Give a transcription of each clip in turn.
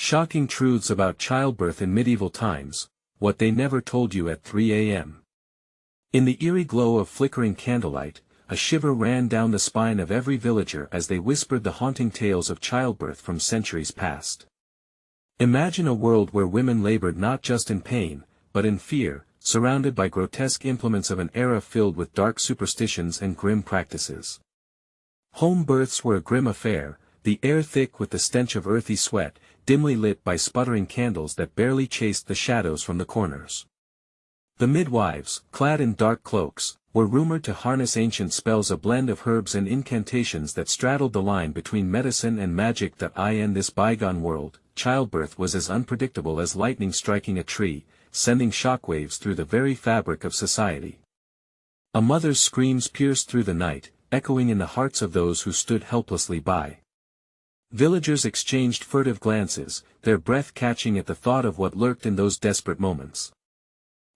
Shocking truths about childbirth in medieval times, what they never told you at 3 a.m. In the eerie glow of flickering candlelight, a shiver ran down the spine of every villager as they whispered the haunting tales of childbirth from centuries past. Imagine a world where women labored not just in pain, but in fear, surrounded by grotesque implements of an era filled with dark superstitions and grim practices. Home births were a grim affair, the air thick with the stench of earthy sweat, dimly lit by sputtering candles that barely chased the shadows from the corners. The midwives, clad in dark cloaks, were rumored to harness ancient spells, a blend of herbs and incantations that straddled the line between medicine and magic. In this bygone world, childbirth was as unpredictable as lightning striking a tree, sending shockwaves through the very fabric of society. A mother's screams pierced through the night, echoing in the hearts of those who stood helplessly by. Villagers exchanged furtive glances, their breath catching at the thought of what lurked in those desperate moments.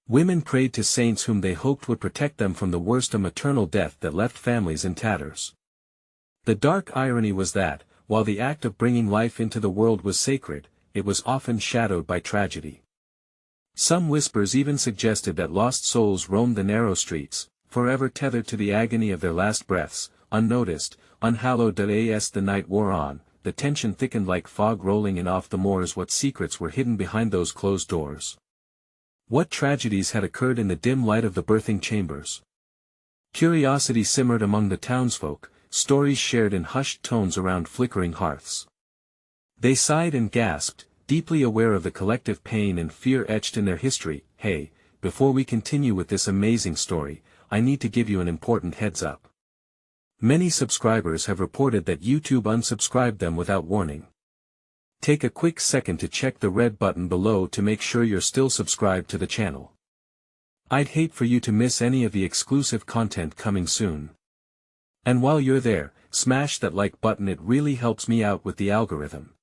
Women prayed to saints whom they hoped would protect them from the worst, of maternal death that left families in tatters. The dark irony was that, while the act of bringing life into the world was sacred, it was often shadowed by tragedy. Some whispers even suggested that lost souls roamed the narrow streets, forever tethered to the agony of their last breaths, unnoticed, unhallowed. As the night wore on, the tension thickened like fog rolling in off the moors. What secrets were hidden behind those closed doors? What tragedies had occurred in the dim light of the birthing chambers? Curiosity simmered among the townsfolk, stories shared in hushed tones around flickering hearths. They sighed and gasped, deeply aware of the collective pain and fear etched in their history. Hey, before we continue with this amazing story, I need to give you an important heads up. Many subscribers have reported that YouTube unsubscribed them without warning. Take a quick second to check the red button below to make sure you're still subscribed to the channel. I'd hate for you to miss any of the exclusive content coming soon. And while you're there, smash that like button, it really helps me out with the algorithm.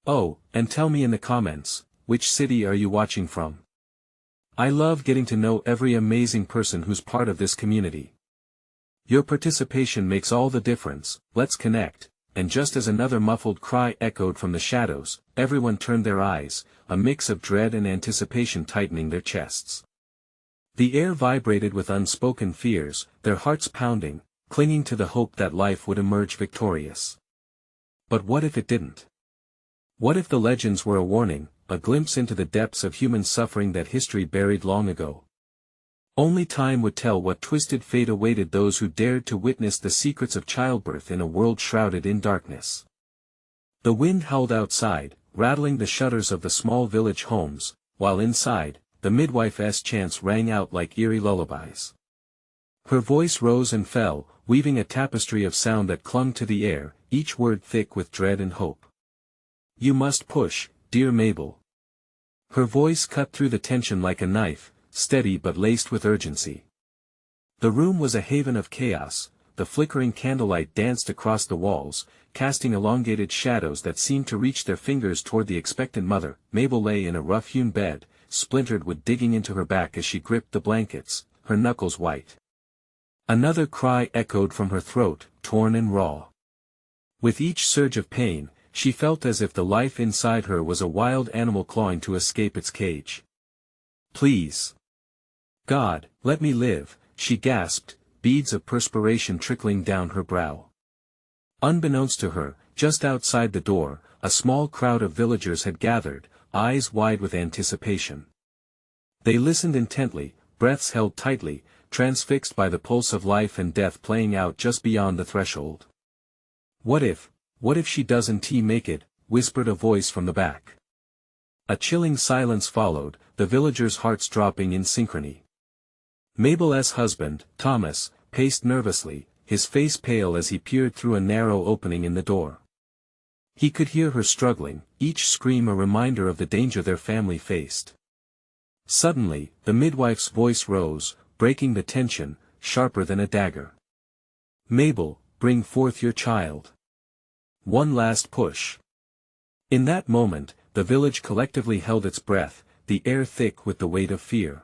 Oh, and tell me in the comments, which city are you watching from? I love getting to know every amazing person who's part of this community. Your participation makes all the difference. Let's connect. And just as another muffled cry echoed from the shadows, everyone turned their eyes, a mix of dread and anticipation tightening their chests. The air vibrated with unspoken fears, their hearts pounding, clinging to the hope that life would emerge victorious. But what if it didn't? What if the legends were a warning, a glimpse into the depths of human suffering that history buried long ago? Only time would tell what twisted fate awaited those who dared to witness the secrets of childbirth in a world shrouded in darkness. The wind howled outside, rattling the shutters of the small village homes, while inside, the midwife's chants rang out like eerie lullabies. Her voice rose and fell, weaving a tapestry of sound that clung to the air, each word thick with dread and hope. You must push, dear Mabel. Her voice cut through the tension like a knife, steady but laced with urgency. The room was a haven of chaos, the flickering candlelight danced across the walls, casting elongated shadows that seemed to reach their fingers toward the expectant mother. Mabel lay in a rough-hewn bed, splintered with digging into her back as she gripped the blankets, her knuckles white. Another cry echoed from her throat, torn and raw. With each surge of pain, she felt as if the life inside her was a wild animal clawing to escape its cage. Please. God, let me live, she gasped, beads of perspiration trickling down her brow. Unbeknownst to her, just outside the door, a small crowd of villagers had gathered, eyes wide with anticipation. They listened intently, breaths held tightly, transfixed by the pulse of life and death playing out just beyond the threshold. What if she doesn't make it, whispered a voice from the back. A chilling silence followed, the villagers' hearts dropping in synchrony. Mabel's husband, Thomas, paced nervously, his face pale as he peered through a narrow opening in the door. He could hear her struggling, each scream a reminder of the danger their family faced. Suddenly, the midwife's voice rose, breaking the tension, sharper than a dagger. Mabel, bring forth your child. One last push. In that moment, the village collectively held its breath, the air thick with the weight of fear.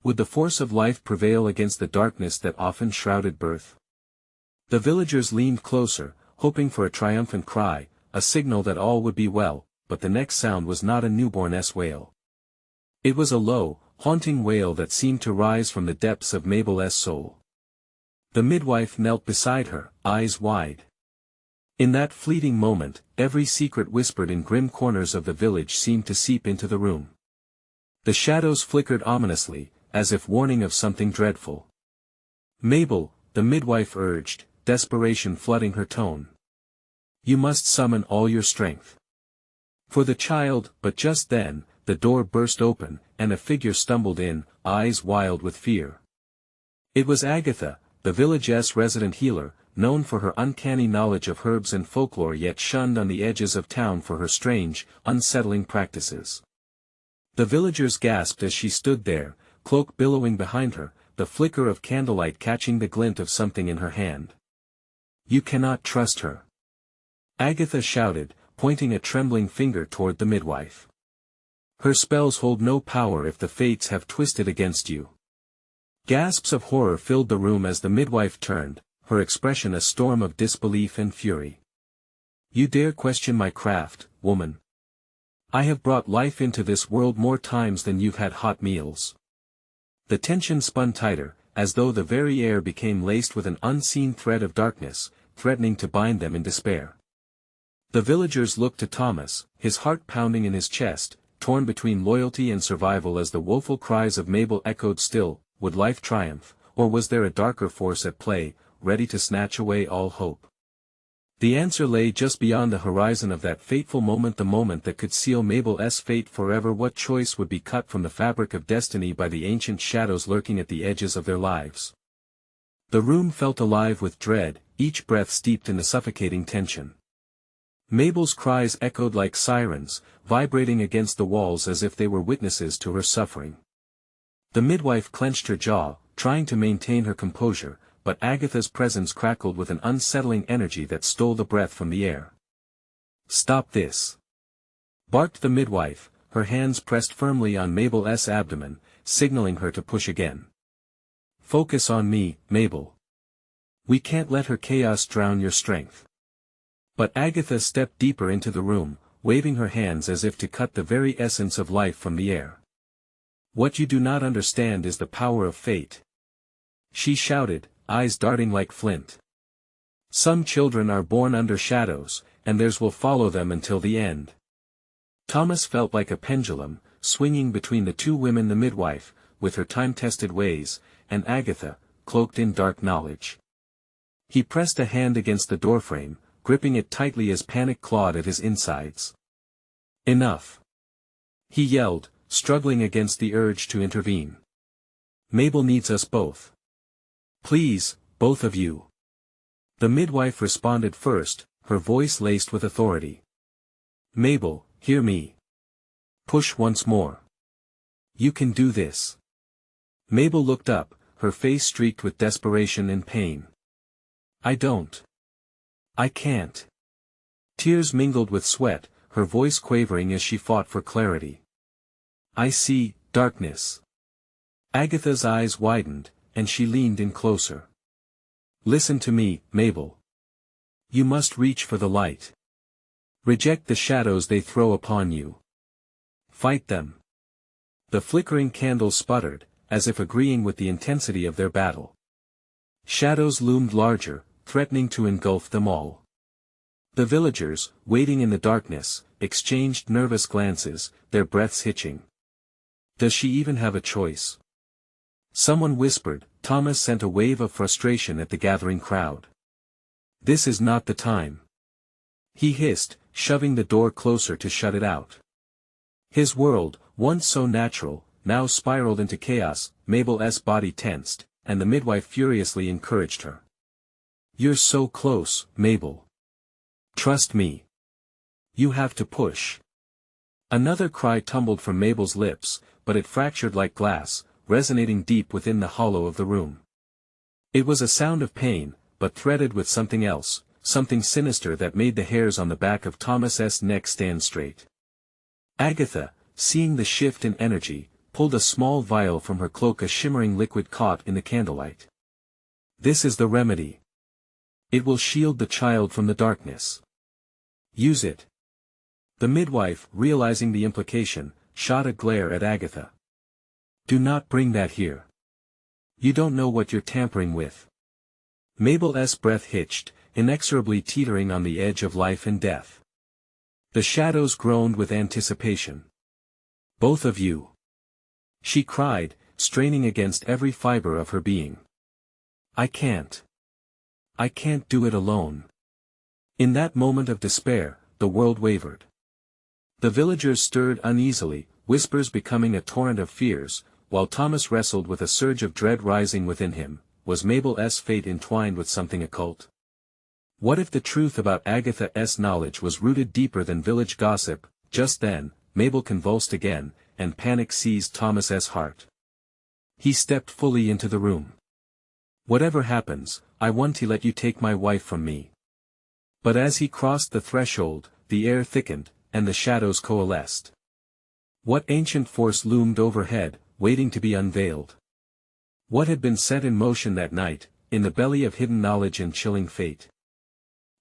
Would the force of life prevail against the darkness that often shrouded birth? The villagers leaned closer, hoping for a triumphant cry, a signal that all would be well, but the next sound was not a newborn's wail. It was a low, haunting wail that seemed to rise from the depths of Mabel's soul. The midwife knelt beside her, eyes wide. In that fleeting moment, every secret whispered in grim corners of the village seemed to seep into the room. The shadows flickered ominously, as if warning of something dreadful. "Mabel," the midwife urged, desperation flooding her tone. "You must summon all your strength. For the child," but just then, the door burst open, and a figure stumbled in, eyes wild with fear. It was Agatha, the village's resident healer, known for her uncanny knowledge of herbs and folklore yet shunned on the edges of town for her strange, unsettling practices. The villagers gasped as she stood there, cloak billowing behind her, the flicker of candlelight catching the glint of something in her hand. "You cannot trust her," Agatha shouted, pointing a trembling finger toward the midwife. "Her spells hold no power if the fates have twisted against you." Gasps of horror filled the room as the midwife turned, her expression a storm of disbelief and fury. "You dare question my craft, woman? I have brought life into this world more times than you've had hot meals." The tension spun tighter, as though the very air became laced with an unseen thread of darkness, threatening to bind them in despair. The villagers looked to Thomas, his heart pounding in his chest, torn between loyalty and survival as the woeful cries of Mabel echoed still. Would life triumph, or was there a darker force at play, ready to snatch away all hope? The answer lay just beyond the horizon of that fateful moment, the moment that could seal Mabel's fate forever. What choice would be cut from the fabric of destiny by the ancient shadows lurking at the edges of their lives? The room felt alive with dread, each breath steeped in the suffocating tension. Mabel's cries echoed like sirens, vibrating against the walls as if they were witnesses to her suffering. The midwife clenched her jaw, trying to maintain her composure, but Agatha's presence crackled with an unsettling energy that stole the breath from the air. "Stop this!" barked the midwife, her hands pressed firmly on Mabel's abdomen, signaling her to push again. "Focus on me, Mabel. We can't let her chaos drown your strength." But Agatha stepped deeper into the room, waving her hands as if to cut the very essence of life from the air. "What you do not understand is the power of fate," she shouted, eyes darting like flint. "Some children are born under shadows, and theirs will follow them until the end." Thomas felt like a pendulum, swinging between the two women, the midwife, with her time-tested ways, and Agatha, cloaked in dark knowledge. He pressed a hand against the doorframe, gripping it tightly as panic clawed at his insides. "Enough!" he yelled, struggling against the urge to intervene. "Mabel needs us both. Please, both of you." The midwife responded first, her voice laced with authority. "Mabel, hear me. Push once more. You can do this." Mabel looked up, her face streaked with desperation and pain. "I don't. I can't." Tears mingled with sweat, her voice quavering as she fought for clarity. "I see darkness." Agatha's eyes widened, and she leaned in closer. "Listen to me, Mabel. You must reach for the light. Reject the shadows they throw upon you. Fight them." The flickering candles sputtered, as if agreeing with the intensity of their battle. Shadows loomed larger, threatening to engulf them all. The villagers, waiting in the darkness, exchanged nervous glances, their breaths hitching. "Does she even have a choice?" someone whispered. Thomas sent a wave of frustration at the gathering crowd. "This is not the time," he hissed, shoving the door closer to shut it out. His world, once so natural, now spiraled into chaos. Mabel's body tensed, and the midwife furiously encouraged her. "You're so close, Mabel. Trust me. You have to push." Another cry tumbled from Mabel's lips, but it fractured like glass, resonating deep within the hollow of the room. It was a sound of pain, but threaded with something else, something sinister that made the hairs on the back of Thomas's neck stand straight. Agatha, seeing the shift in energy, pulled a small vial from her cloak, a shimmering liquid caught in the candlelight. "This is the remedy. It will shield the child from the darkness. Use it." The midwife, realizing the implication, shot a glare at Agatha. "Do not bring that here. You don't know what you're tampering with." Mabel's breath hitched, inexorably teetering on the edge of life and death. The shadows groaned with anticipation. "Both of you!" she cried, straining against every fiber of her being. I can't do it alone." In that moment of despair, the world wavered. The villagers stirred uneasily, whispers becoming a torrent of fears, while Thomas wrestled with a surge of dread rising within him. Was Mabel's fate entwined with something occult? What if the truth about Agatha's knowledge was rooted deeper than village gossip? Just then, Mabel convulsed again, and panic seized Thomas's heart. He stepped fully into the room. "Whatever happens, I want to let you take my wife from me." But as he crossed the threshold, the air thickened, and the shadows coalesced. What ancient force loomed overhead, waiting to be unveiled? What had been set in motion that night, in the belly of hidden knowledge and chilling fate?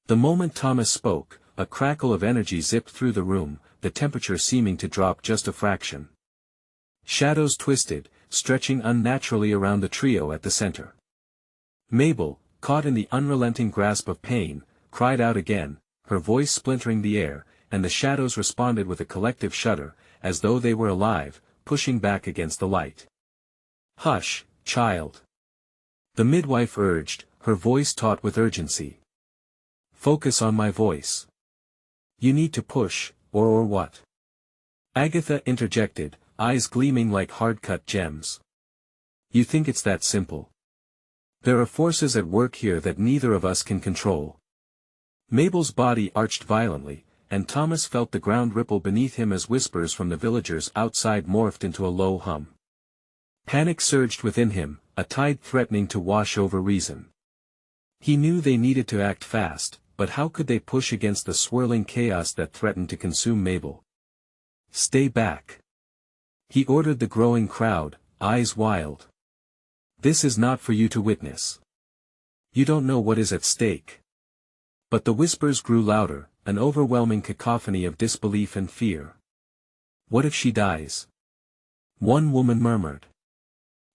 The moment Thomas spoke, a crackle of energy zipped through the room, the temperature seeming to drop just a fraction. Shadows twisted, stretching unnaturally around the trio at the center. Mabel, caught in the unrelenting grasp of pain, cried out again, her voice splintering the air, and the shadows responded with a collective shudder, as though they were alive, pushing back against the light. "Hush, child," the midwife urged, her voice taut with urgency. "Focus on my voice. You need to push, or what?" Agatha interjected, eyes gleaming like hard-cut gems. "You think it's that simple? There are forces at work here that neither of us can control." Mabel's body arched violently, and Thomas felt the ground ripple beneath him as whispers from the villagers outside morphed into a low hum. Panic surged within him, a tide threatening to wash over reason. He knew they needed to act fast, but how could they push against the swirling chaos that threatened to consume Mabel? "Stay back," he ordered the growing crowd, eyes wild. "This is not for you to witness. You don't know what is at stake." But the whispers grew louder, an overwhelming cacophony of disbelief and fear. "What if she dies?" one woman murmured.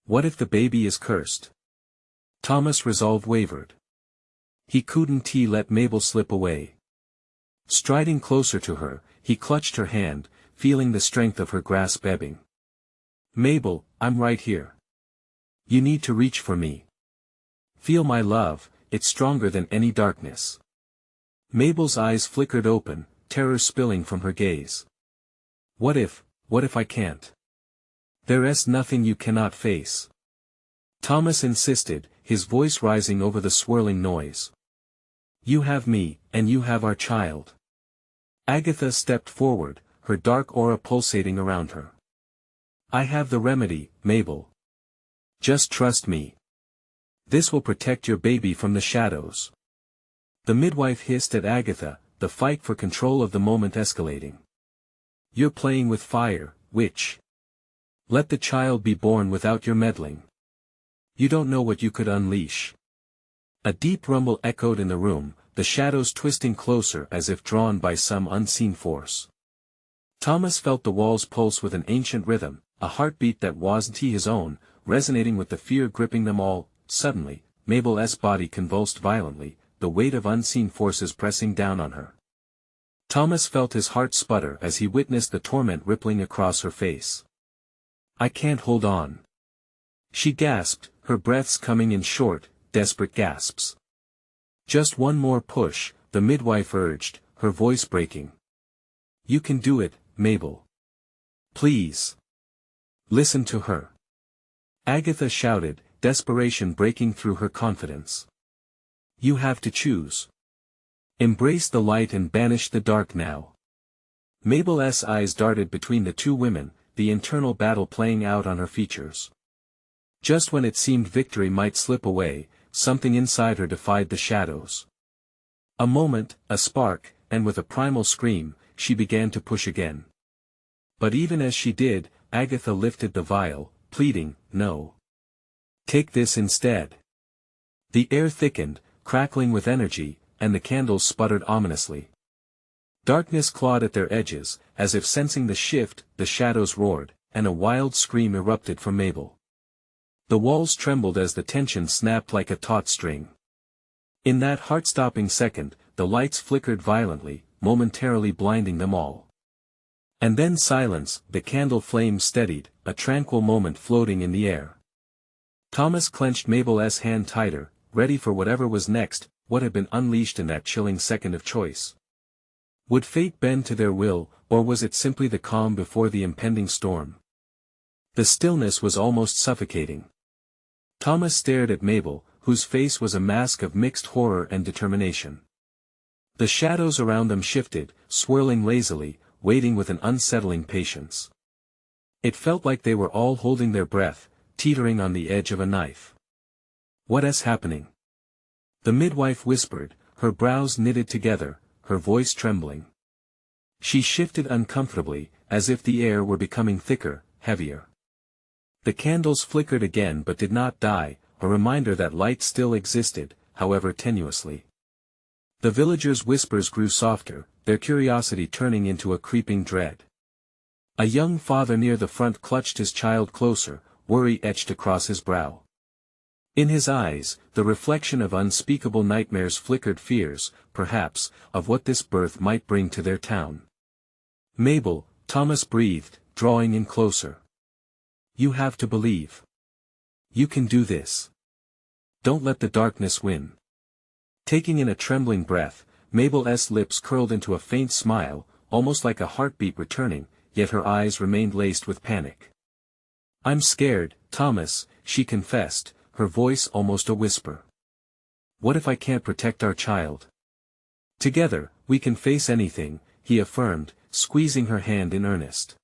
"What if the baby is cursed?" Thomas' resolve wavered. He couldn't let Mabel slip away. Striding closer to her, he clutched her hand, feeling the strength of her grasp ebbing. "Mabel, I'm right here. You need to reach for me. Feel my love, it's stronger than any darkness." Mabel's eyes flickered open, terror spilling from her gaze. What if I can't? There's nothing you cannot face." Thomas insisted, his voice rising over the swirling noise. "You have me, and you have our child." Agatha stepped forward, her dark aura pulsating around her. "I have the remedy, Mabel. Just trust me. This will protect your baby from the shadows." The midwife hissed at Agatha, the fight for control of the moment escalating. "You're playing with fire, witch. Let the child be born without your meddling. You don't know what you could unleash." A deep rumble echoed in the room, the shadows twisting closer as if drawn by some unseen force. Thomas felt the walls pulse with an ancient rhythm, a heartbeat that wasn't his own, resonating with the fear gripping them all. Suddenly, Mabel's body convulsed violently, the weight of unseen forces pressing down on her. Thomas felt his heart sputter as he witnessed the torment rippling across her face. "I can't hold on," she gasped, her breaths coming in short, desperate gasps. "Just one more push," the midwife urged, her voice breaking. "You can do it, Mabel. Please. Listen to her." Agatha shouted, desperation breaking through her confidence. "You have to choose. Embrace the light and banish the dark now." Mabel's eyes darted between the two women, the internal battle playing out on her features. Just when it seemed victory might slip away, something inside her defied the shadows. A moment, a spark, and with a primal scream, she began to push again. But even as she did, Agatha lifted the vial, pleading, "No. Take this instead." The air thickened, crackling with energy, and the candles sputtered ominously. Darkness clawed at their edges, as if sensing the shift, the shadows roared, and a wild scream erupted from Mabel. The walls trembled as the tension snapped like a taut string. In that heart-stopping second, the lights flickered violently, momentarily blinding them all. And then silence, the candle flame steadied, a tranquil moment floating in the air. Thomas clenched Mabel's hand tighter, ready for whatever was next, what had been unleashed in that chilling second of choice. Would fate bend to their will, or was it simply the calm before the impending storm? The stillness was almost suffocating. Thomas stared at Mabel, whose face was a mask of mixed horror and determination. The shadows around them shifted, swirling lazily, waiting with an unsettling patience. It felt like they were all holding their breath, teetering on the edge of a knife. "What is happening?" The midwife whispered, her brows knitted together, her voice trembling. She shifted uncomfortably, as if the air were becoming thicker, heavier. The candles flickered again but did not die, a reminder that light still existed, however tenuously. The villagers' whispers grew softer, their curiosity turning into a creeping dread. A young father near the front clutched his child closer, worry etched across his brow. In his eyes, the reflection of unspeakable nightmares flickered fears, perhaps, of what this birth might bring to their town. "Mabel," Thomas breathed, drawing in closer. "You have to believe. You can do this. Don't let the darkness win." Taking in a trembling breath, Mabel's lips curled into a faint smile, almost like a heartbeat returning, yet her eyes remained laced with panic. "I'm scared, Thomas," she confessed, her voice almost a whisper. "What if I can't protect our child?" "Together, we can face anything," he affirmed, squeezing her hand in earnest.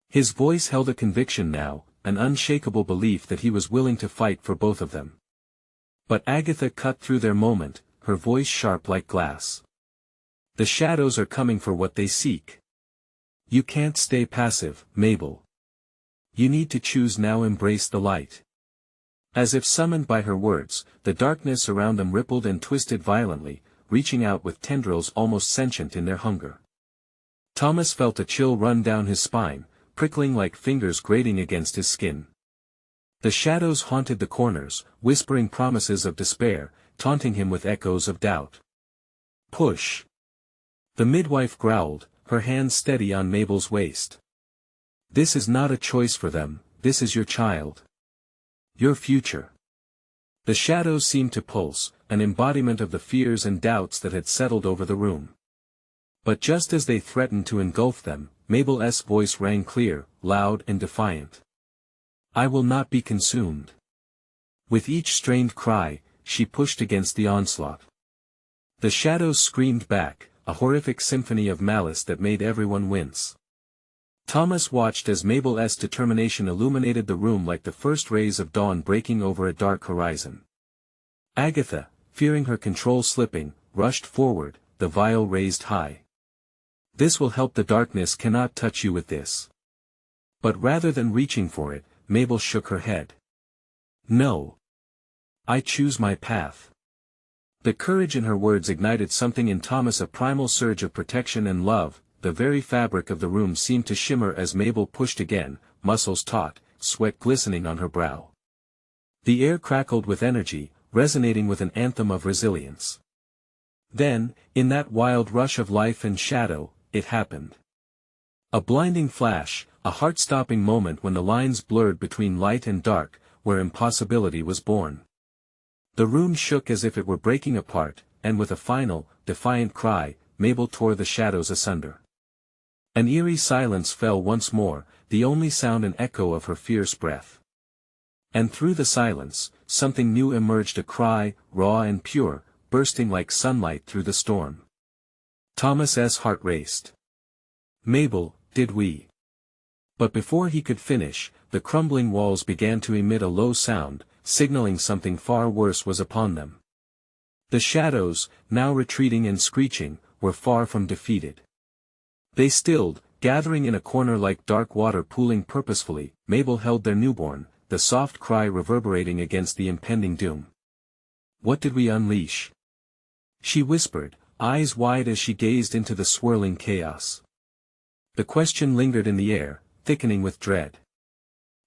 His voice held a conviction now, an unshakable belief that he was willing to fight for both of them. But Agatha cut through their moment, her voice sharp like glass. "The shadows are coming for what they seek. You can't stay passive, Mabel. You need to choose now, embrace the light." As if summoned by her words, the darkness around them rippled and twisted violently, reaching out with tendrils almost sentient in their hunger. Thomas felt a chill run down his spine, prickling like fingers grating against his skin. The shadows haunted the corners, whispering promises of despair, taunting him with echoes of doubt. "Push!" The midwife growled, her hand steady on Mabel's waist. "This is not a choice for them, this is your child. Your future." The shadows seemed to pulse, an embodiment of the fears and doubts that had settled over the room. But just as they threatened to engulf them, Mabel's voice rang clear, loud and defiant. "I will not be consumed." With each strained cry, she pushed against the onslaught. The shadows screamed back, a horrific symphony of malice that made everyone wince. Thomas watched as Mabel's determination illuminated the room like the first rays of dawn breaking over a dark horizon. Agatha, fearing her control slipping, rushed forward, the vial raised high. "This will help, the darkness cannot touch you with this." But rather than reaching for it, Mabel shook her head. "No. I choose my path." The courage in her words ignited something in Thomas, a primal surge of protection and love. The very fabric of the room seemed to shimmer as Mabel pushed again, muscles taut, sweat glistening on her brow. The air crackled with energy, resonating with an anthem of resilience. Then, in that wild rush of life and shadow, it happened. A blinding flash, a heart-stopping moment when the lines blurred between light and dark, where impossibility was born. The room shook as if it were breaking apart, and with a final, defiant cry, Mabel tore the shadows asunder. An eerie silence fell once more, the only sound an echo of her fierce breath. And through the silence, something new emerged, a cry, raw and pure, bursting like sunlight through the storm. Thomas's heart raced. "Mabel, did we?" But before he could finish, the crumbling walls began to emit a low sound, signaling something far worse was upon them. The shadows, now retreating and screeching, were far from defeated. They stilled, gathering in a corner like dark water pooling purposefully. Mabel held their newborn, the soft cry reverberating against the impending doom. "What did we unleash?" she whispered, eyes wide as she gazed into the swirling chaos. The question lingered in the air, thickening with dread.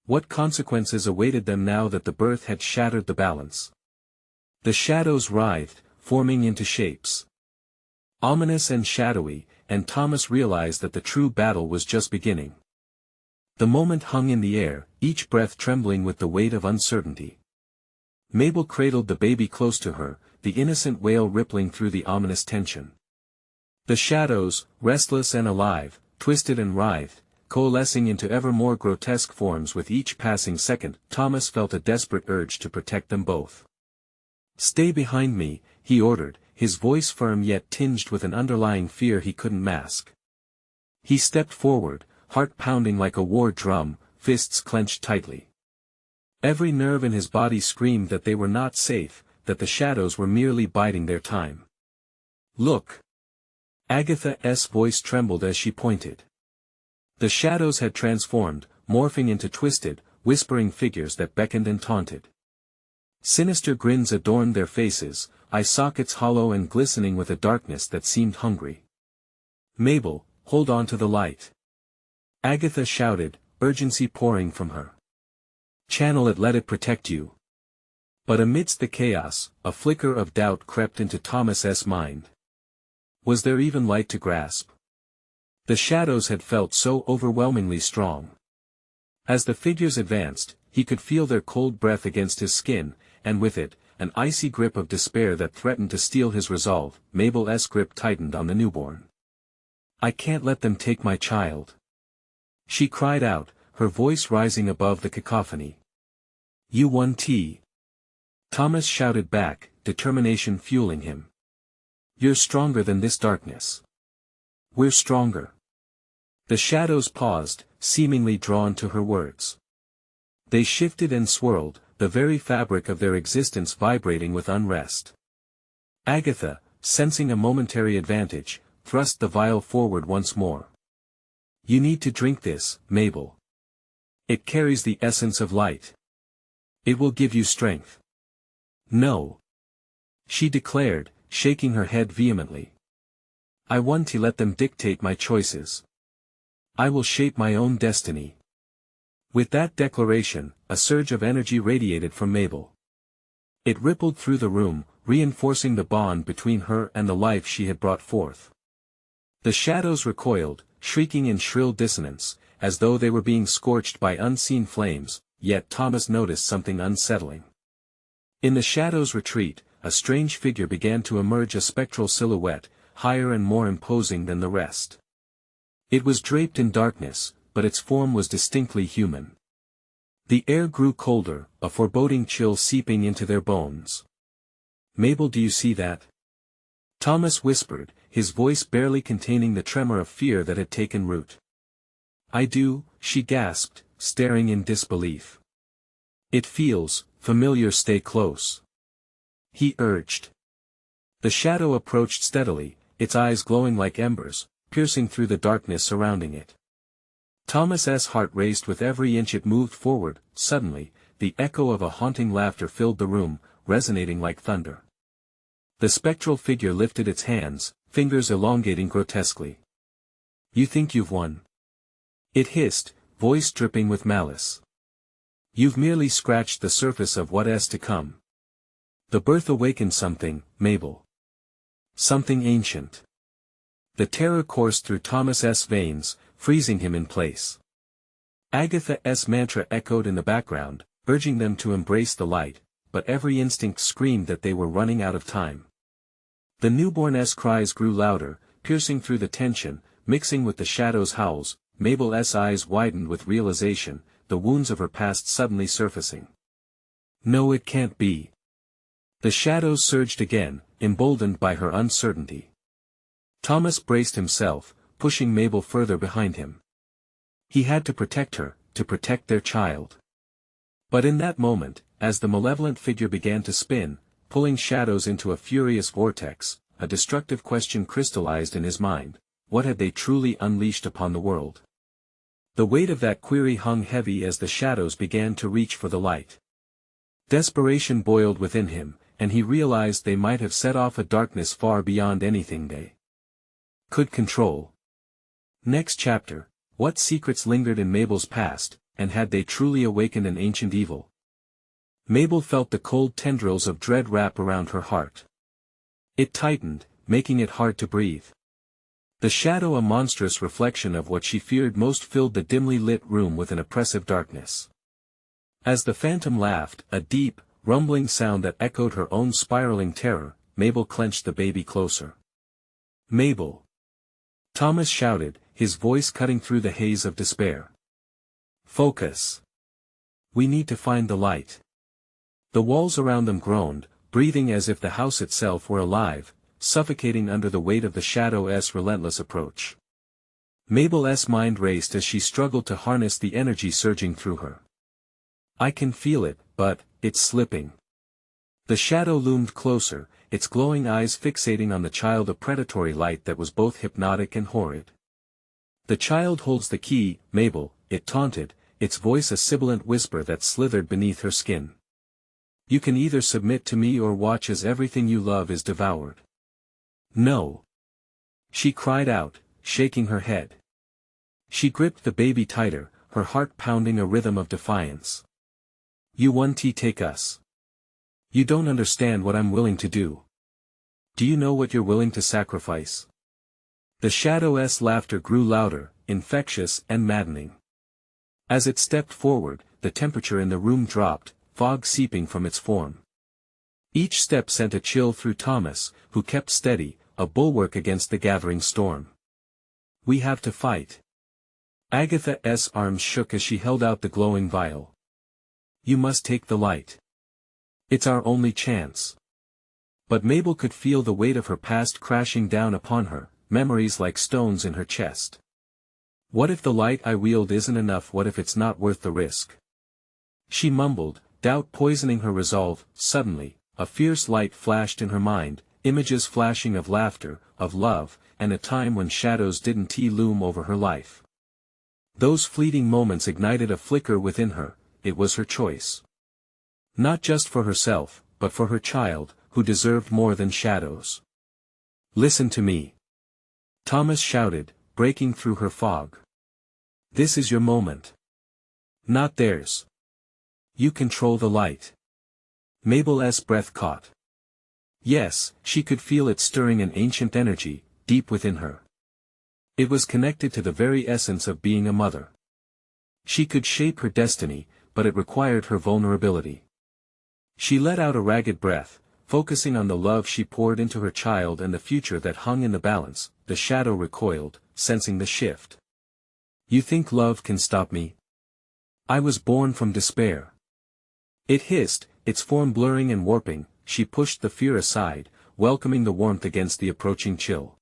What consequences awaited them now that the birth had shattered the balance? The shadows writhed, forming into shapes ominous and shadowy, and Thomas realized that the true battle was just beginning. The moment hung in the air, each breath trembling with the weight of uncertainty. Mabel cradled the baby close to her, the innocent wail rippling through the ominous tension. The shadows, restless and alive, twisted and writhed, coalescing into ever more grotesque forms with each passing second. Thomas felt a desperate urge to protect them both. "Stay behind me," he ordered, his voice firm yet tinged with an underlying fear he couldn't mask. He stepped forward, heart pounding like a war drum, fists clenched tightly. Every nerve in his body screamed that they were not safe, that the shadows were merely biding their time. "Look!" Agatha's voice trembled as she pointed. The shadows had transformed, morphing into twisted, whispering figures that beckoned and taunted. Sinister grins adorned their faces, eye sockets hollow and glistening with a darkness that seemed hungry. "Mabel, hold on to the light!" Agatha shouted, urgency pouring from her. "Channel it, let it protect you." But amidst the chaos, a flicker of doubt crept into Thomas's mind. Was there even light to grasp? The shadows had felt so overwhelmingly strong. As the figures advanced, he could feel their cold breath against his skin, and with it, an icy grip of despair that threatened to steal his resolve. Mabel's grip tightened on the newborn. "I can't let them take my child," she cried out, her voice rising above the cacophony. "You won." Thomas shouted back, determination fueling him. "You're stronger than this darkness." "We're stronger." The shadows paused, seemingly drawn to her words. They shifted and swirled, the very fabric of their existence vibrating with unrest. Agatha, sensing a momentary advantage, thrust the vial forward once more. "You need to drink this, Mabel. It carries the essence of light. It will give you strength." "No," she declared, shaking her head vehemently. "I want to let them dictate my choices. I will shape my own destiny." With that declaration, a surge of energy radiated from Mabel. It rippled through the room, reinforcing the bond between her and the life she had brought forth. The shadows recoiled, shrieking in shrill dissonance, as though they were being scorched by unseen flames, yet Thomas noticed something unsettling. In the shadows' retreat, a strange figure began to emerge, a spectral silhouette, higher and more imposing than the rest. It was draped in darkness, but its form was distinctly human. The air grew colder, a foreboding chill seeping into their bones. "Mabel, do you see that?" Thomas whispered, his voice barely containing the tremor of fear that had taken root. "I do," she gasped, staring in disbelief. "It feels familiar. Stay close," he urged. The shadow approached steadily, its eyes glowing like embers, piercing through the darkness surrounding it. Thomas's heart raced with every inch it moved forward. Suddenly, the echo of a haunting laughter filled the room, resonating like thunder. The spectral figure lifted its hands, fingers elongating grotesquely. "You think you've won?" it hissed, voice dripping with malice. "You've merely scratched the surface of what is to come. The birth awakened something, Mabel. Something ancient." The terror coursed through Thomas's veins, freezing him in place. Agatha's mantra echoed in the background, urging them to embrace the light, but every instinct screamed that they were running out of time. The newborn's cries grew louder, piercing through the tension, mixing with the shadow's howls. Mabel's eyes widened with realization, the wounds of her past suddenly surfacing. "No, it can't be." The shadows surged again, emboldened by her uncertainty. Thomas braced himself, pushing Mabel further behind him. He had to protect her, to protect their child. But in that moment, as the malevolent figure began to spin, pulling shadows into a furious vortex, a destructive question crystallized in his mind: what had they truly unleashed upon the world? The weight of that query hung heavy as the shadows began to reach for the light. Desperation boiled within him, and he realized they might have set off a darkness far beyond anything they could control. Next chapter, what secrets lingered in Mabel's past, and had they truly awakened an ancient evil? Mabel felt the cold tendrils of dread wrap around her heart. It tightened, making it hard to breathe. The shadow, a monstrous reflection of what she feared most, filled the dimly lit room with an oppressive darkness. As the phantom laughed, a deep, rumbling sound that echoed her own spiraling terror, Mabel clenched the baby closer. "Mabel!" Thomas shouted, his voice cutting through the haze of despair. "Focus! We need to find the light." The walls around them groaned, breathing as if the house itself were alive, suffocating under the weight of the shadow's relentless approach. Mabel's mind raced as she struggled to harness the energy surging through her. "I can feel it, but it's slipping." The shadow loomed closer, its glowing eyes fixating on the child, a predatory light that was both hypnotic and horrid. "The child holds the key, Mabel," it taunted, its voice a sibilant whisper that slithered beneath her skin. "You can either submit to me or watch as everything you love is devoured." "No!" she cried out, shaking her head. She gripped the baby tighter, her heart pounding a rhythm of defiance. "You want to take us? You don't understand what I'm willing to do. Do you know what you're willing to sacrifice?" The shadow's laughter grew louder, infectious and maddening. As it stepped forward, the temperature in the room dropped, fog seeping from its form. Each step sent a chill through Thomas, who kept steady, a bulwark against the gathering storm. "We have to fight." Agatha's arms shook as she held out the glowing vial. "You must take the light. It's our only chance." But Mabel could feel the weight of her past crashing down upon her, memories like stones in her chest. "What if the light I wield isn't enough? What if it's not worth the risk?" She mumbled, doubt poisoning her resolve. Suddenly, a fierce light flashed in her mind, images flashing of laughter, of love, and a time when shadows didn't loom over her life. Those fleeting moments ignited a flicker within her. It was her choice. Not just for herself, but for her child, who deserved more than shadows. "Listen to me!" Thomas shouted, breaking through her fog. "This is your moment. Not theirs. You control the light." Mabel's breath caught. Yes, she could feel it stirring an ancient energy, deep within her. It was connected to the very essence of being a mother. She could shape her destiny, but it required her vulnerability. She let out a ragged breath, focusing on the love she poured into her child and the future that hung in the balance. The shadow recoiled, sensing the shift. "You think love can stop me? I was born from despair." It hissed, its form blurring and warping. She pushed the fear aside, welcoming the warmth against the approaching chill.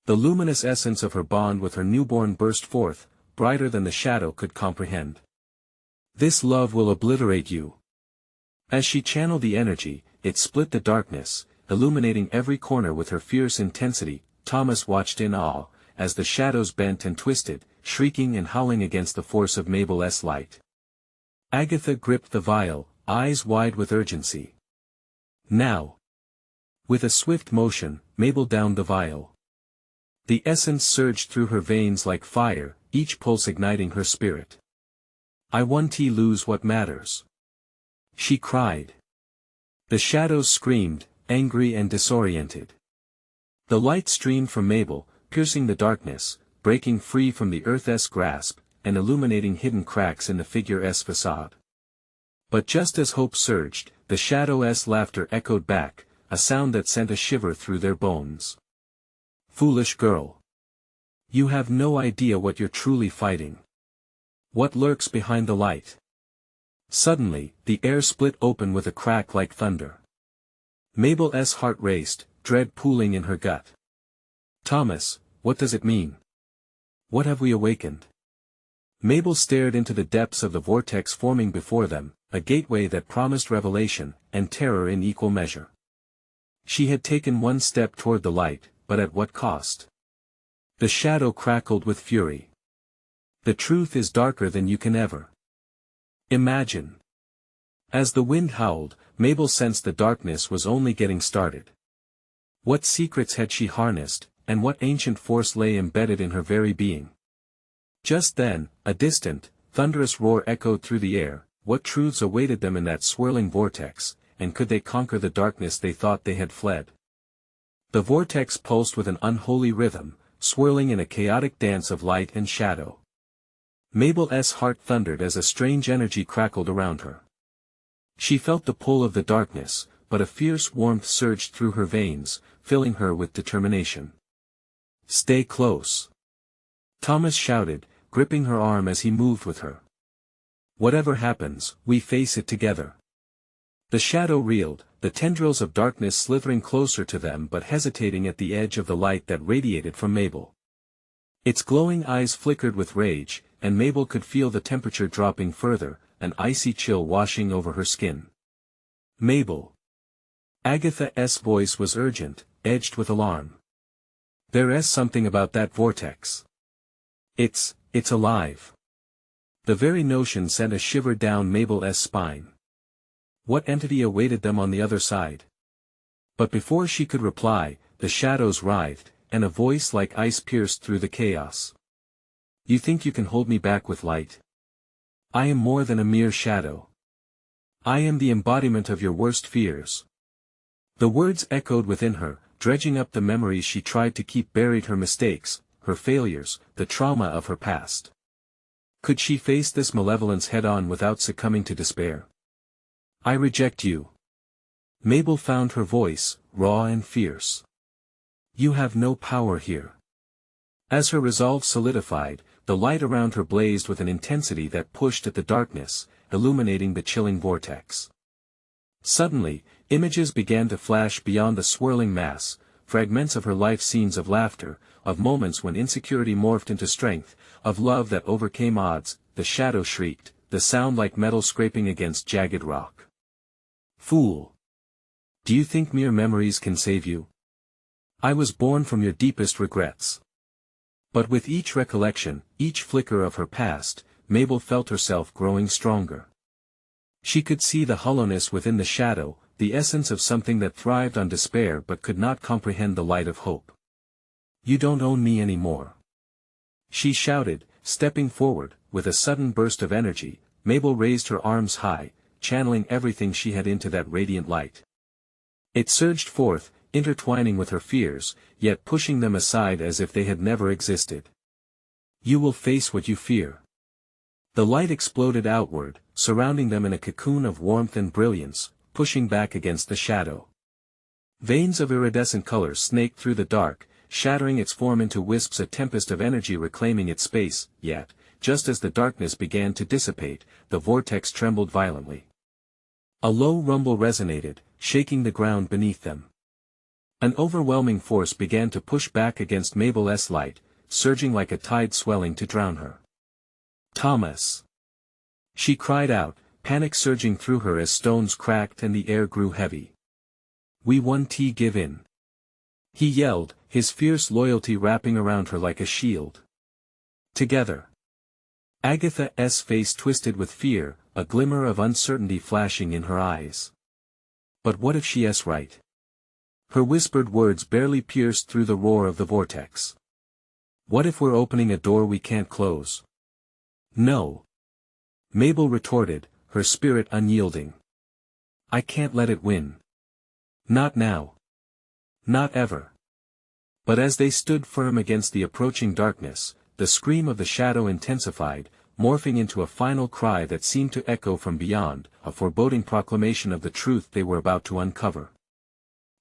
The luminous essence of her bond with her newborn burst forth, brighter than the shadow could comprehend. "This love will obliterate you." As she channeled the energy, it split the darkness, illuminating every corner with her fierce intensity. Thomas watched in awe, as the shadows bent and twisted, shrieking and howling against the force of Mabel's light. Agatha gripped the vial, eyes wide with urgency. "Now!" With a swift motion, Mabel downed the vial. The essence surged through her veins like fire, each pulse igniting her spirit. "I want to lose what matters," she cried. The shadows screamed, angry and disoriented. The light streamed from Mabel, piercing the darkness, breaking free from the earth's grasp, and illuminating hidden cracks in the figure's facade. But just as hope surged, the shadow's laughter echoed back, a sound that sent a shiver through their bones. "Foolish girl! You have no idea what you're truly fighting. What lurks behind the light?" Suddenly, the air split open with a crack like thunder. Mabel's heart raced, dread pooling in her gut. "Thomas, what does it mean? What have we awakened?" Mabel stared into the depths of the vortex forming before them, a gateway that promised revelation, and terror in equal measure. She had taken one step toward the light, but at what cost? The shadow crackled with fury. "The truth is darker than you can ever imagine." As the wind howled, Mabel sensed the darkness was only getting started. What secrets had she harnessed, and what ancient force lay embedded in her very being? Just then, a distant, thunderous roar echoed through the air. What truths awaited them in that swirling vortex, and could they conquer the darkness they thought they had fled? The vortex pulsed with an unholy rhythm, swirling in a chaotic dance of light and shadow. Mabel's heart thundered as a strange energy crackled around her. She felt the pull of the darkness, but a fierce warmth surged through her veins, filling her with determination. "Stay close," Thomas shouted, gripping her arm as he moved with her. "Whatever happens, we face it together." The shadow reeled, the tendrils of darkness slithering closer to them but hesitating at the edge of the light that radiated from Mabel. Its glowing eyes flickered with rage, and Mabel could feel the temperature dropping further, an icy chill washing over her skin. "Mabel." Agatha's voice was urgent, edged with alarm. "There's something about that vortex. It's alive." The very notion sent a shiver down Mabel's spine. What entity awaited them on the other side? But before she could reply, the shadows writhed, and a voice like ice pierced through the chaos. "You think you can hold me back with light? I am more than a mere shadow. I am the embodiment of your worst fears." The words echoed within her, dredging up the memories she tried to keep buried, her mistakes, her failures, the trauma of her past. Could she face this malevolence head-on without succumbing to despair? "I reject you." Mabel found her voice, raw and fierce. "You have no power here." As her resolve solidified, the light around her blazed with an intensity that pushed at the darkness, illuminating the chilling vortex. Suddenly, images began to flash beyond the swirling mass, fragments of her life, scenes of laughter, of moments when insecurity morphed into strength, of love that overcame odds. The shadow shrieked, the sound like metal scraping against jagged rock. "Fool! Do you think mere memories can save you? I was born from your deepest regrets." But with each recollection, each flicker of her past, Mabel felt herself growing stronger. She could see the hollowness within the shadow, the essence of something that thrived on despair but could not comprehend the light of hope. "You don't own me anymore," she shouted, stepping forward. With a sudden burst of energy, Mabel raised her arms high, channeling everything she had into that radiant light. It surged forth, intertwining with her fears, yet pushing them aside as if they had never existed. "You will face what you fear." The light exploded outward, surrounding them in a cocoon of warmth and brilliance, pushing back against the shadow. Veins of iridescent color snaked through the dark, shattering its form into wisps, a tempest of energy reclaiming its space. Yet, just as the darkness began to dissipate, the vortex trembled violently. A low rumble resonated, shaking the ground beneath them. An overwhelming force began to push back against Mabel's light, surging like a tide swelling to drown her. "Thomas!" she cried out, panic surging through her as stones cracked and the air grew heavy. "We won't give in," he yelled, his fierce loyalty wrapping around her like a shield. "Together." Agatha's face twisted with fear, a glimmer of uncertainty flashing in her eyes. But what if she's right? Her whispered words barely pierced through the roar of the vortex. "What if we're opening a door we can't close?" "No," Mabel retorted, her spirit unyielding. "I can't let it win. Not now. Not ever." But as they stood firm against the approaching darkness, the scream of the shadow intensified, morphing into a final cry that seemed to echo from beyond, a foreboding proclamation of the truth they were about to uncover.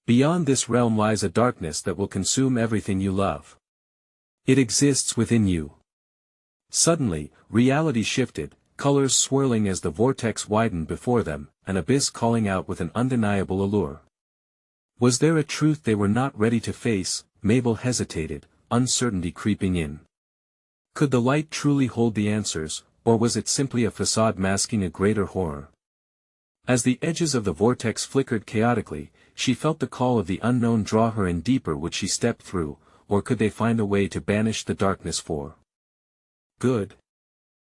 "Beyond this realm lies a darkness that will consume everything you love. It exists within you." Suddenly, reality shifted, colors swirling as the vortex widened before them, an abyss calling out with an undeniable allure. Was there a truth they were not ready to face? Mabel hesitated, uncertainty creeping in. Could the light truly hold the answers, or was it simply a facade masking a greater horror? As the edges of the vortex flickered chaotically, she felt the call of the unknown draw her in deeper. Would she step through, or could they find a way to banish the darkness for good?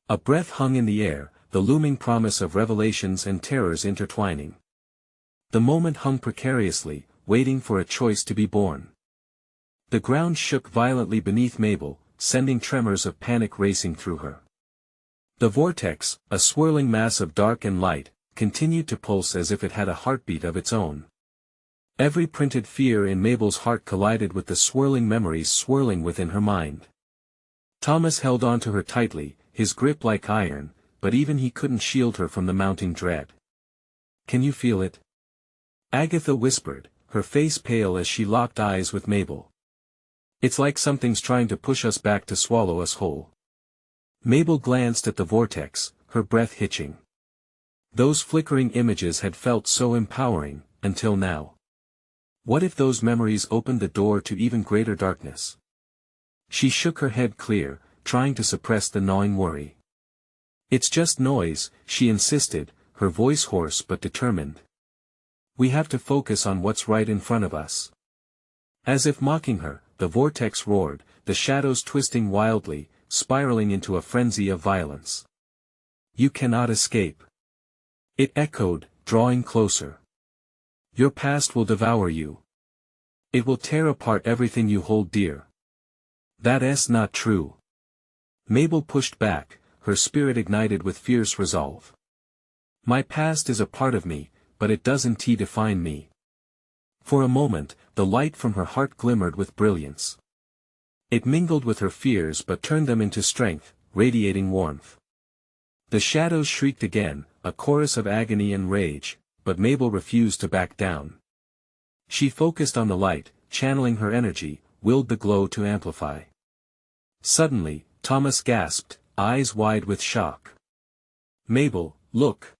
A breath hung in the air, the looming promise of revelations and terrors intertwining. The moment hung precariously, waiting for a choice to be born. The ground shook violently beneath Mabel, sending tremors of panic racing through her. The vortex, a swirling mass of dark and light, continued to pulse as if it had a heartbeat of its own. Every printed fear in Mabel's heart collided with the swirling memories swirling within her mind. Thomas held on to her tightly, his grip like iron, but even he couldn't shield her from the mounting dread. "Can you feel it?" Agatha whispered, her face pale as she locked eyes with Mabel. "It's like something's trying to push us back to swallow us whole." Mabel glanced at the vortex, her breath hitching. Those flickering images had felt so empowering, until now. What if those memories opened the door to even greater darkness? She shook her head clear, trying to suppress the gnawing worry. "It's just noise," she insisted, her voice hoarse but determined. "We have to focus on what's right in front of us." As if mocking her, the vortex roared, the shadows twisting wildly, spiraling into a frenzy of violence. "You cannot escape." It echoed, drawing closer. "Your past will devour you. It will tear apart everything you hold dear." "That's not true." Mabel pushed back, her spirit ignited with fierce resolve. "My past is a part of me, but it doesn't define me." For a moment, the light from her heart glimmered with brilliance. It mingled with her fears but turned them into strength, radiating warmth. The shadows shrieked again, a chorus of agony and rage, but Mabel refused to back down. She focused on the light, channeling her energy, willed the glow to amplify. Suddenly, Thomas gasped, eyes wide with shock. "Mabel, look!"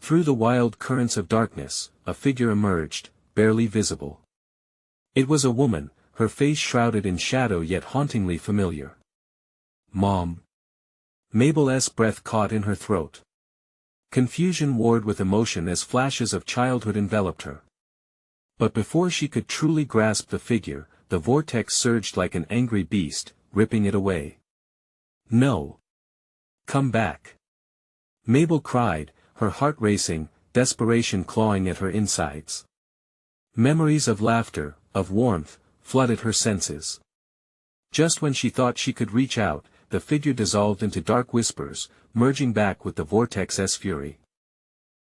Through the wild currents of darkness, a figure emerged, barely visible. It was a woman, her face shrouded in shadow yet hauntingly familiar. "Mom!" Mabel's breath caught in her throat. Confusion warred with emotion as flashes of childhood enveloped her. But before she could truly grasp the figure, the vortex surged like an angry beast, ripping it away. "No! Come back!" Mabel cried, her heart racing, desperation clawing at her insides. Memories of laughter, of warmth, flooded her senses. Just when she thought she could reach out, the figure dissolved into dark whispers, merging back with the vortex's fury.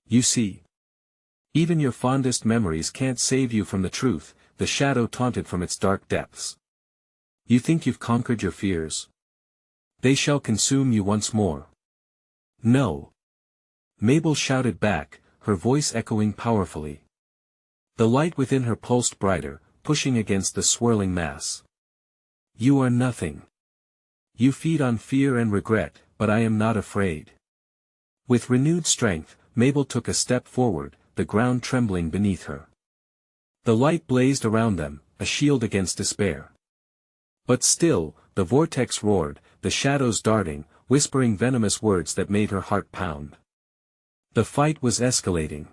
"You see? Even your fondest memories can't save you from the truth," the shadow taunted from its dark depths. "You think you've conquered your fears? They shall consume you once more." "No!" Mabel shouted back, her voice echoing powerfully. The light within her pulsed brighter, pushing against the swirling mass. "You are nothing. You feed on fear and regret, but I am not afraid." With renewed strength, Mabel took a step forward, the ground trembling beneath her. The light blazed around them, a shield against despair. But still, the vortex roared, the shadows darting, whispering venomous words that made her heart pound. The fight was escalating.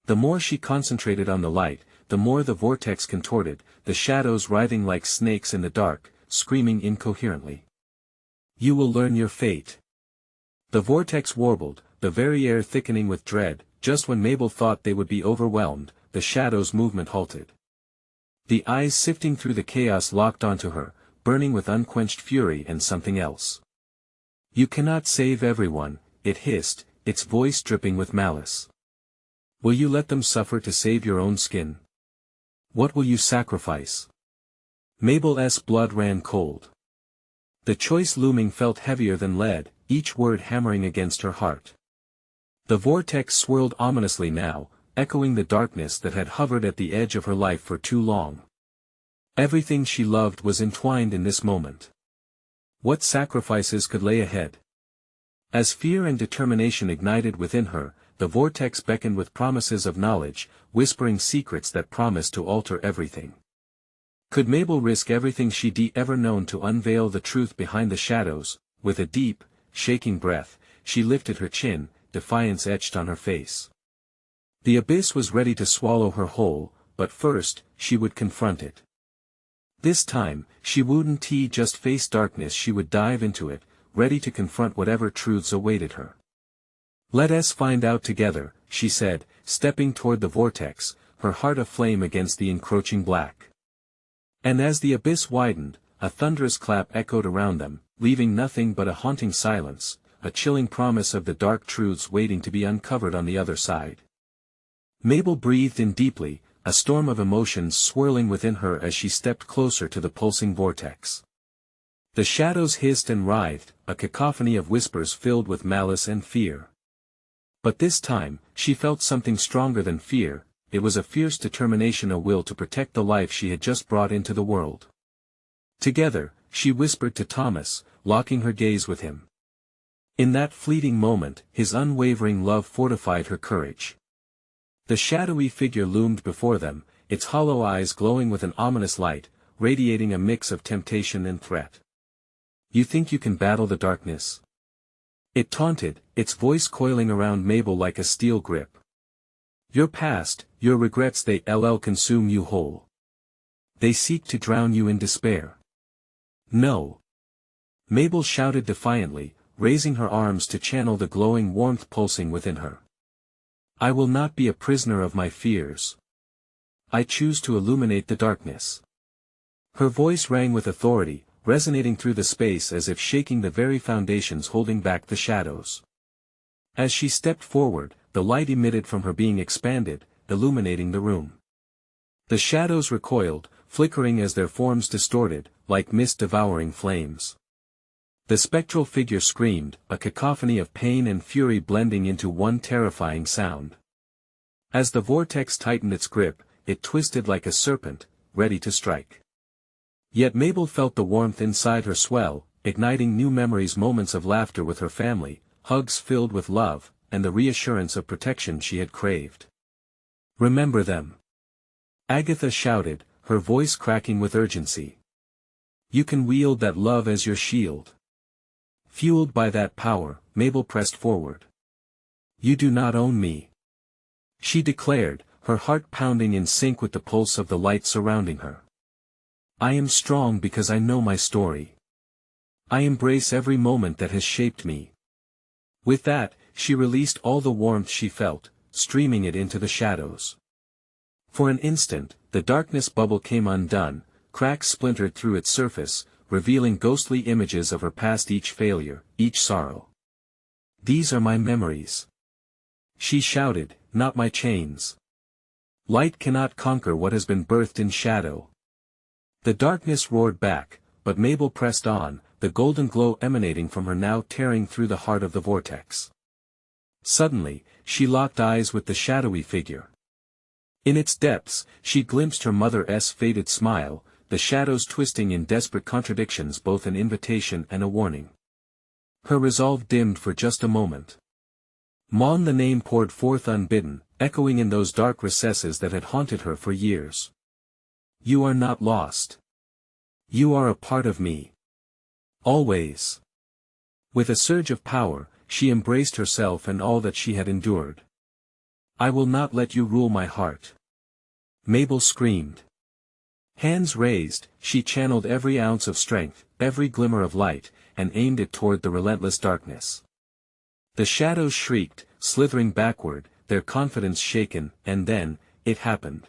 The more she concentrated on the light, the more the vortex contorted, the shadows writhing like snakes in the dark, screaming incoherently. "You will learn your fate." The vortex warbled, the very air thickening with dread. Just when Mabel thought they would be overwhelmed, the shadows' movement halted. The eyes sifting through the chaos locked onto her, burning with unquenched fury and something else. "You cannot save everyone," it hissed, its voice dripping with malice. "Will you let them suffer to save your own skin? What will you sacrifice?" Mabel's blood ran cold. The choice looming felt heavier than lead, each word hammering against her heart. The vortex swirled ominously now, echoing the darkness that had hovered at the edge of her life for too long. Everything she loved was entwined in this moment. What sacrifices could lay ahead? As fear and determination ignited within her, the vortex beckoned with promises of knowledge, whispering secrets that promised to alter everything. Could Mabel risk everything she'd ever known to unveil the truth behind the shadows? With a deep, shaking breath, she lifted her chin, defiance etched on her face. The abyss was ready to swallow her whole, but first, she would confront it. This time, she wouldn't just face darkness, she would dive into it, ready to confront whatever truths awaited her. Let us find out together, she said, stepping toward the vortex, her heart aflame against the encroaching black. And as the abyss widened, a thunderous clap echoed around them, leaving nothing but a haunting silence, a chilling promise of the dark truths waiting to be uncovered on the other side. Mabel breathed in deeply, a storm of emotions swirling within her as she stepped closer to the pulsing vortex. The shadows hissed and writhed, a cacophony of whispers filled with malice and fear. But this time, she felt something stronger than fear. It was a fierce determination, a will to protect the life she had just brought into the world. Together, she whispered to Thomas, locking her gaze with him. In that fleeting moment, his unwavering love fortified her courage. The shadowy figure loomed before them, its hollow eyes glowing with an ominous light, radiating a mix of temptation and threat. "You think you can battle the darkness?" It taunted, its voice coiling around Mabel like a steel grip. "Your past, your regrets, they'll consume you whole. They seek to drown you in despair." "No!" Mabel shouted defiantly, raising her arms to channel the glowing warmth pulsing within her. "I will not be a prisoner of my fears. I choose to illuminate the darkness." Her voice rang with authority, resonating through the space as if shaking the very foundations holding back the shadows. As she stepped forward, the light emitted from her being expanded, illuminating the room. The shadows recoiled, flickering as their forms distorted, like mist-devouring flames. The spectral figure screamed, a cacophony of pain and fury blending into one terrifying sound. As the vortex tightened its grip, it twisted like a serpent, ready to strike. Yet Mabel felt the warmth inside her swell, igniting new memories, moments of laughter with her family, hugs filled with love, and the reassurance of protection she had craved. "Remember them," Agatha shouted, her voice cracking with urgency. "You can wield that love as your shield." Fueled by that power, Mabel pressed forward. "You do not own me," she declared, her heart pounding in sync with the pulse of the light surrounding her. "I am strong because I know my story. I embrace every moment that has shaped me." With that, she released all the warmth she felt, streaming it into the shadows. For an instant, the darkness bubble came undone, cracks splintered through its surface, revealing ghostly images of her past, each failure, each sorrow. "These are my memories," she shouted, "not my chains. Light cannot conquer what has been birthed in shadow." The darkness roared back, but Mabel pressed on, the golden glow emanating from her now tearing through the heart of the vortex. Suddenly, she locked eyes with the shadowy figure. In its depths, she glimpsed her mother's faded smile, the shadows twisting in desperate contradictions, both an invitation and a warning. Her resolve dimmed for just a moment. Mon, the name poured forth unbidden, echoing in those dark recesses that had haunted her for years. "You are not lost. You are a part of me. Always." With a surge of power, she embraced herself and all that she had endured. "I will not let you rule my heart," Mabel screamed. Hands raised, she channeled every ounce of strength, every glimmer of light, and aimed it toward the relentless darkness. The shadows shrieked, slithering backward, their confidence shaken, and then, it happened.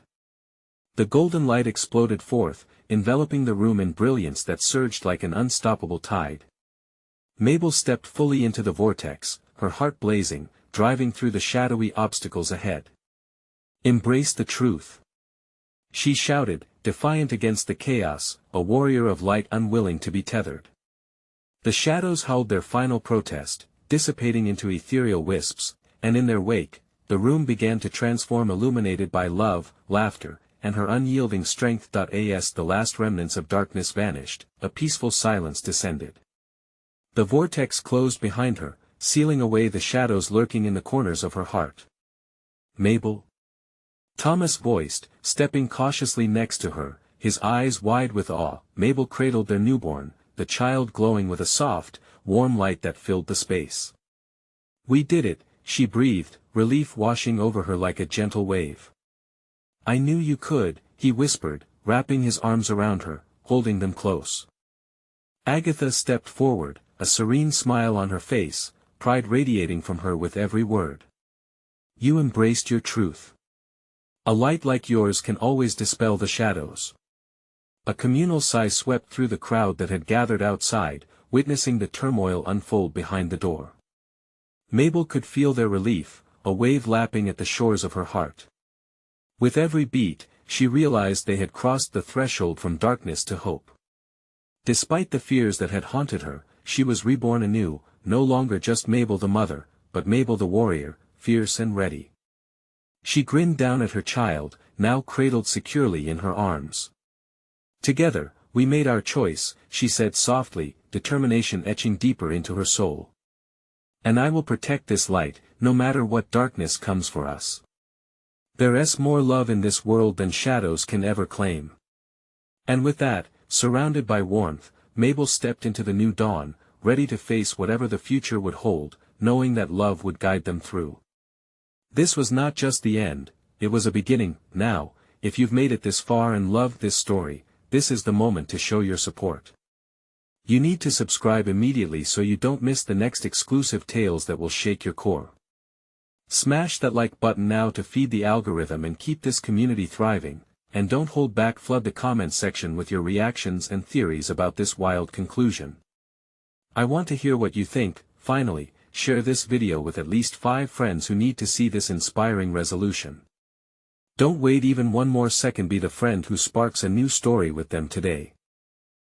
The golden light exploded forth, enveloping the room in brilliance that surged like an unstoppable tide. Mabel stepped fully into the vortex, her heart blazing, driving through the shadowy obstacles ahead. "Embrace the truth," she shouted, defiant against the chaos, a warrior of light unwilling to be tethered. The shadows howled their final protest, dissipating into ethereal wisps, and in their wake, the room began to transform, illuminated by love, laughter, and her unyielding strength. As the last remnants of darkness vanished, a peaceful silence descended. The vortex closed behind her, sealing away the shadows lurking in the corners of her heart. "Mabel?" Thomas voiced, stepping cautiously next to her, his eyes wide with awe. Mabel cradled their newborn, the child glowing with a soft, warm light that filled the space. "We did it," she breathed, relief washing over her like a gentle wave. "I knew you could," he whispered, wrapping his arms around her, holding them close. Agatha stepped forward, a serene smile on her face, pride radiating from her with every word. You embraced your truth. A light like yours can always dispel the shadows. A communal sigh swept through the crowd that had gathered outside, witnessing the turmoil unfold behind the door. Mabel could feel their relief, a wave lapping at the shores of her heart. With every beat, she realized they had crossed the threshold from darkness to hope. Despite the fears that had haunted her, she was reborn anew, no longer just Mabel the mother, but Mabel the warrior, fierce and ready. She grinned down at her child, now cradled securely in her arms. Together, we made our choice, she said softly, determination etching deeper into her soul. And I will protect this light, no matter what darkness comes for us. There's more love in this world than shadows can ever claim. And with that, surrounded by warmth, Mabel stepped into the new dawn, ready to face whatever the future would hold, knowing that love would guide them through. This was not just the end, it was a beginning. Now, if you've made it this far and loved this story, this is the moment to show your support. You need to subscribe immediately so you don't miss the next exclusive tales that will shake your core. Smash that like button now to feed the algorithm and keep this community thriving, and don't hold back, flood the comment section with your reactions and theories about this wild conclusion. I want to hear what you think. Finally, share this video with at least 5 friends who need to see this inspiring resolution. Don't wait even one more second, be the friend who sparks a new story with them today.